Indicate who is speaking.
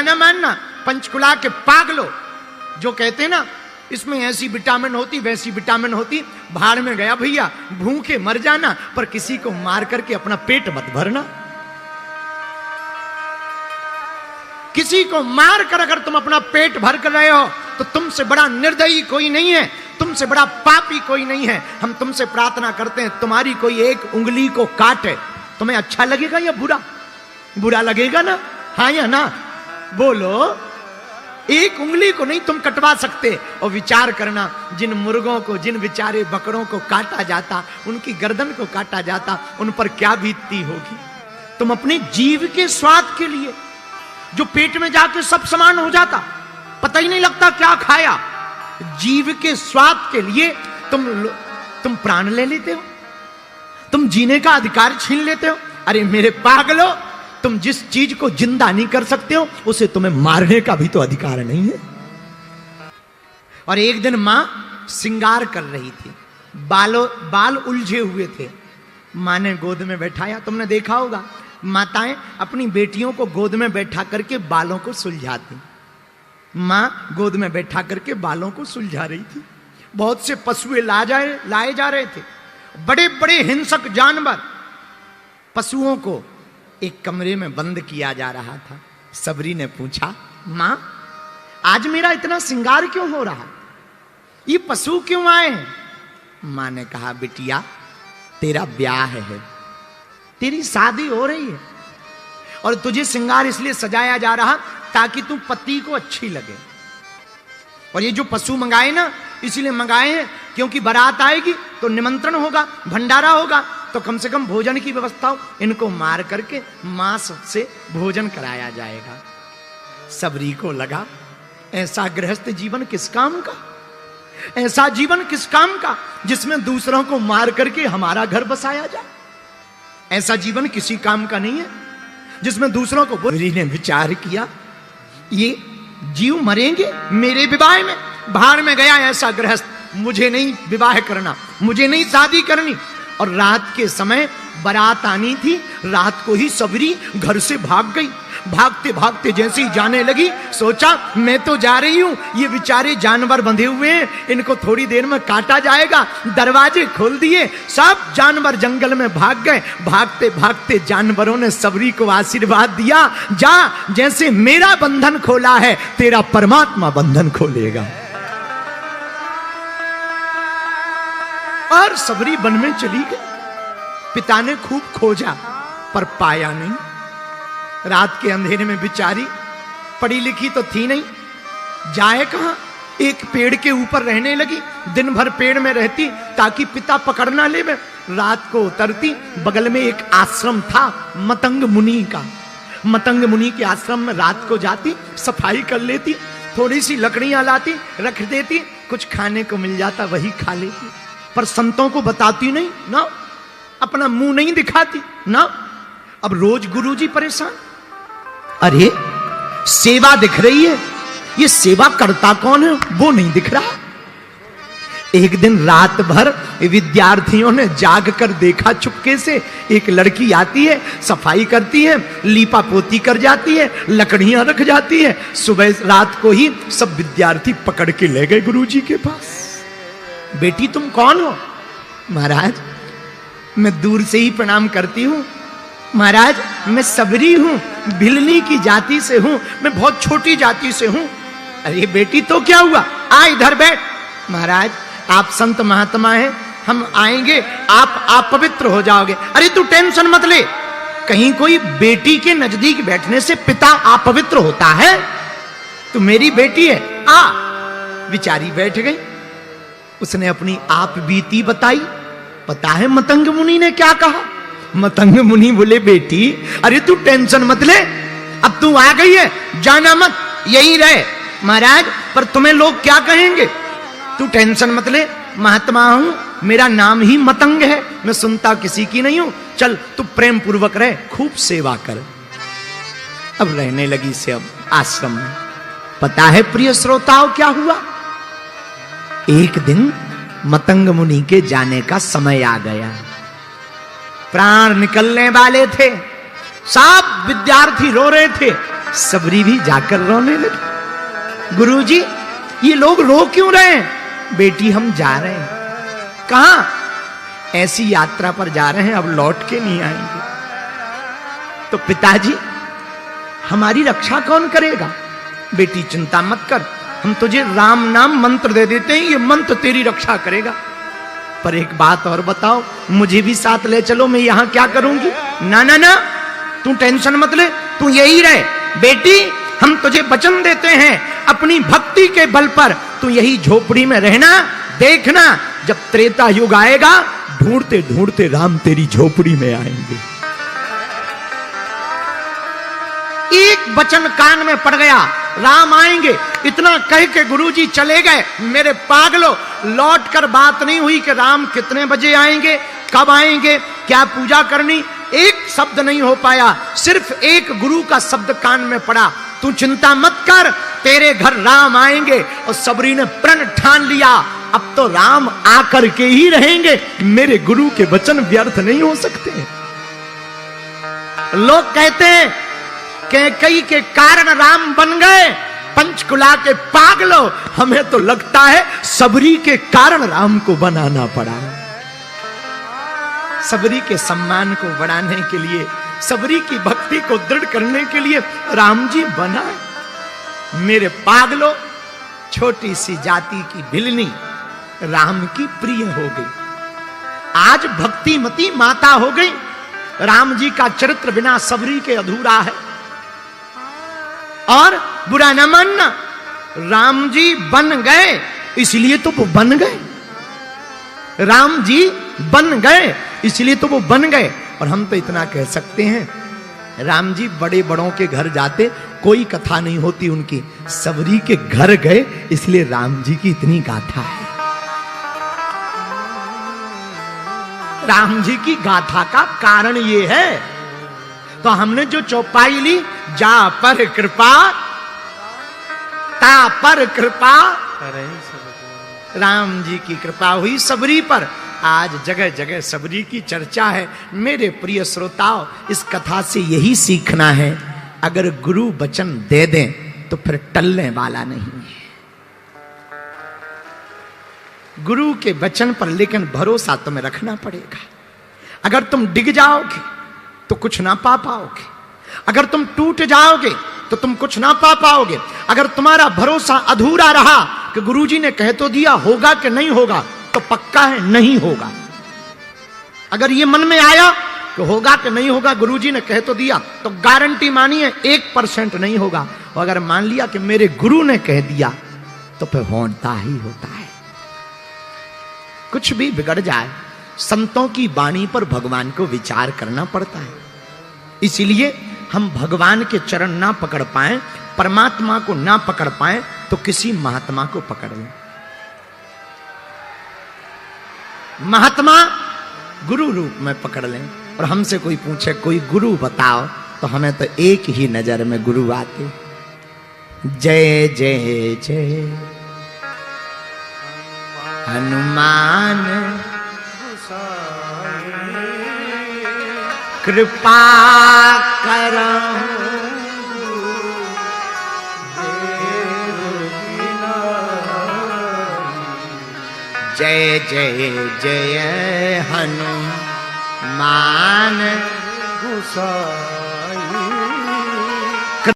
Speaker 1: मेरा ना मानना, पंचकुला के पागलो जो कहते ना इसमें ऐसी विटामिन होती वैसी विटामिन होती, भाड़ में गया भैया, भूखे मर जाना पर किसी को मार करके अपना पेट मत भरना। किसी को मार कर अगर तुम अपना पेट भर कर रहे हो तो तुमसे बड़ा निर्दयी कोई नहीं है, तुमसे बड़ा पापी कोई नहीं है। हम तुमसे प्रार्थना करते हैं तुम्हारी कोई एक उंगली को काटे, तुम्हें अच्छा लगेगा या बुरा? बुरा लगेगा ना, हाँ या ना? बोलो। एक उंगली को नहीं तुम कटवा सकते। और विचार करना, जिन मुर्गों को, जिन बेचारे बकरों को काटा जाता, उनकी गर्दन को काटा जाता, उन पर क्या बीतती होगी। तुम अपने जीव के स्वाद के लिए जो पेट में जाके सब समान हो जाता, पता ही नहीं लगता क्या खाया, जीव के स्वाद के लिए तुम प्राण ले लेते हो, तुम जीने का अधिकार छीन लेते हो। अरे मेरे पागलो, तुम जिस चीज को जिंदा नहीं कर सकते हो उसे तुम्हें मारने का भी तो अधिकार नहीं है। और एक दिन मां श्रृंगार कर रही थी, बाल उलझे हुए थे, मां ने गोद में बैठाया। तुमने देखा होगा माताएं अपनी बेटियों को गोद में बैठा करके बालों को सुलझाती। मां गोद में बैठा करके बालों को सुलझा रही थी। बहुत से पशुएं लाए जा रहे थे, बड़े बड़े हिंसक जानवर। पशुओं को एक कमरे में बंद किया जा रहा था। सबरी ने पूछा, मां आज मेरा इतना श्रृंगार क्यों हो रहा, ये पशु क्यों आए हैं? मां ने कहा, बिटिया तेरा ब्याह है, तेरी शादी हो रही है और तुझे श्रृंगार इसलिए सजाया जा रहा ताकि तू पति को अच्छी लगे। और ये जो पशु मंगाए ना, इसीलिए मंगाए हैं क्योंकि बारात आएगी तो निमंत्रण होगा, भंडारा होगा, तो कम से कम भोजन की व्यवस्था हो। इनको मार करके मांस से भोजन कराया जाएगा। सबरी को लगा ऐसा गृहस्थ जीवन किस काम का, ऐसा जीवन किस काम का जिसमें दूसरों को मार करके हमारा घर बसाया जाए। ऐसा जीवन किसी काम का नहीं है जिसमें दूसरों को। सबरी ने विचार किया, ये जीव मरेंगे मेरे विवाह में, भाड़ में गया ऐसा गृहस्थ, मुझे नहीं विवाह करना, मुझे नहीं शादी करनी। और रात के समय बारात आनी थी, रात को ही सबरी घर से भाग गई। भागते भागते जैसे ही जाने लगी, सोचा मैं तो जा रही हूं, ये बेचारे जानवर बंधे हुए हैं, इनको थोड़ी देर में काटा जाएगा। दरवाजे खोल दिए, सब जानवर जंगल में भाग गए। भागते भागते जानवरों ने सबरी को आशीर्वाद दिया, जा जैसे मेरा बंधन खोला है तेरा परमात्मा बंधन खोलेगा। और सबरी वन में चली गई। पिता ने खूब खोजा पर पाया नहीं। रात के अंधेरे में बेचारी, पढ़ी लिखी तो थी नहीं, जाए कहां। एक पेड़ के ऊपर रहने लगी, दिन भर पेड़ में रहती ताकि पिता पकड़ ना ले। रात को उतरती, बगल में एक आश्रम था मतंग मुनि का। मतंग मुनि के आश्रम में रात को जाती, सफाई कर लेती, थोड़ी सी लकड़ियां लाती, रख देती, कुछ खाने को मिल जाता वही खा लेती। पर संतों को बताती नहीं ना, अपना मुंह नहीं दिखाती ना। अब रोज गुरुजी परेशान, अरे सेवा दिख रही है, ये सेवा करता कौन है वो नहीं दिख रहा। एक दिन रात भर विद्यार्थियों ने जाग कर देखा, चुपके से एक लड़की आती है, सफाई करती है, लीपा पोती कर जाती है, लकड़ियां रख जाती है। सुबह रात को ही सब विद्यार्थी पकड़ के ले गए गुरुजी के पास। बेटी तुम कौन हो? महाराज मैं दूर से ही प्रणाम करती हूं। महाराज मैं सबरी हूं, भिलनी की जाति से हूं, मैं बहुत छोटी जाति से हूं। अरे बेटी तो क्या हुआ, आ इधर बैठ। महाराज आप संत महात्मा हैं, हम आएंगे, आप पवित्र हो जाओगे। अरे तू टेंशन मत ले, कहीं कोई बेटी के नजदीक बैठने से पिता अपवित्र होता है? तू मेरी बेटी है, आ। बेचारी बैठ गई, उसने अपनी आप बीती बताई। पता है मतंग मुनि ने क्या कहा? मतंग मुनि बोले, बेटी अरे तू टेंशन मत ले, अब तू आ गई है, जाना मत, यहीं रहे। महाराज पर तुम्हें लोग क्या कहेंगे? तू टेंशन मत ले, महात्मा हूं, मेरा नाम ही मतंग है, मैं सुनता किसी की नहीं हूं। चल तू प्रेम पूर्वक रहे, खूब सेवा कर। अब रहने लगी से अब आश्रम में। पता है प्रिय श्रोताओं क्या हुआ? एक दिन मतंग मुनि के जाने का समय आ गया, प्राण निकलने वाले थे, सब विद्यार्थी रो रहे थे। सबरी भी जाकर रोने लगी। गुरुजी, ये लोग रो क्यों रहे हैं? बेटी, हम जा रहे हैं। कहां? ऐसी यात्रा पर जा रहे हैं, अब लौट के नहीं आएंगे। तो पिताजी, हमारी रक्षा कौन करेगा? बेटी, चिंता मत कर, हम तुझे राम नाम मंत्र दे देते हैं, ये मंत्र तेरी रक्षा करेगा। पर एक बात और बताओ, मुझे भी साथ ले चलो, मैं यहां क्या करूंगी? ना ना ना, तू टेंशन मत ले, तू यही रहे। बेटी, हम तुझे वचन देते हैं, अपनी भक्ति के बल पर तू यही झोपड़ी में रहना। देखना, जब त्रेता युग आएगा, ढूंढते ढूंढते राम तेरी झोपड़ी में आएंगे। एक वचन कान में पड़ गया, राम आएंगे। इतना कह के गुरुजी चले गए। मेरे पागलों, लौट कर बात नहीं हुई कि राम कितने बजे आएंगे, कब आएंगे, क्या पूजा करनी, एक शब्द नहीं हो पाया। सिर्फ एक गुरु का शब्द कान में पड़ा, तू चिंता मत कर, तेरे घर राम आएंगे। और सबरी ने प्रण ठान लिया, अब तो राम आकर के ही रहेंगे, मेरे गुरु के वचन व्यर्थ नहीं हो सकते। लोग कहते हैं कैकेयी के कारण राम बन गए। पंचकुला के पागलों, हमें तो लगता है सबरी के कारण राम को बनाना पड़ा। सबरी के सम्मान को बढ़ाने के लिए, सबरी की भक्ति को दृढ़ करने के लिए राम जी बनाए। मेरे पागलों, छोटी सी जाति की भिलनी राम की प्रिय हो गई, आज भक्तिमती माता हो गई। राम जी का चरित्र बिना सबरी के अधूरा है। और बुरा न मानना, राम जी बन गए इसलिए तो वो बन गए। राम जी बन गए इसलिए तो वो बन गए। और हम तो इतना कह सकते हैं, राम जी बड़े बड़ों के घर जाते, कोई कथा नहीं होती उनकी, सबरी के घर गए इसलिए राम जी की इतनी गाथा है। राम जी की गाथा का कारण ये है। तो हमने जो चौपाई ली, जा पर कृपा ता पर कृपा, राम जी की कृपा हुई सबरी पर। आज जगह जगह सबरी की चर्चा है। मेरे प्रिय श्रोताओं, इस कथा से यही सीखना है, अगर गुरु वचन दे दें तो फिर टलने वाला नहीं है। गुरु के वचन पर लेकिन भरोसा तुम्हें रखना पड़ेगा। अगर तुम डिग जाओगे तो कुछ ना पा पाओगे, अगर तुम टूट जाओगे तो तुम कुछ ना पा पाओगे। अगर तुम्हारा भरोसा अधूरा रहा कि गुरुजी ने कह तो दिया, होगा कि नहीं होगा, तो पक्का है नहीं होगा। अगर ये मन में आया कि होगा कि नहीं होगा, गुरुजी ने कह तो दिया, तो गारंटी मानिए 1% नहीं होगा। और अगर मान लिया कि मेरे गुरु ने कह दिया, तो फिर होता ही होता है। कुछ भी बिगड़ जाए, संतों की वाणी पर भगवान को विचार करना पड़ता है। इसीलिए हम भगवान के चरण ना पकड़ पाए, परमात्मा को ना पकड़ पाए, तो किसी महात्मा को पकड़ लें। महात्मा गुरु रूप में पकड़ लें। और हमसे कोई पूछे कोई गुरु बताओ, तो हमें तो एक ही नजर में गुरु आते, जय जय जय हनुमान कृपा करो जय जय जय हनुमान गुसाई।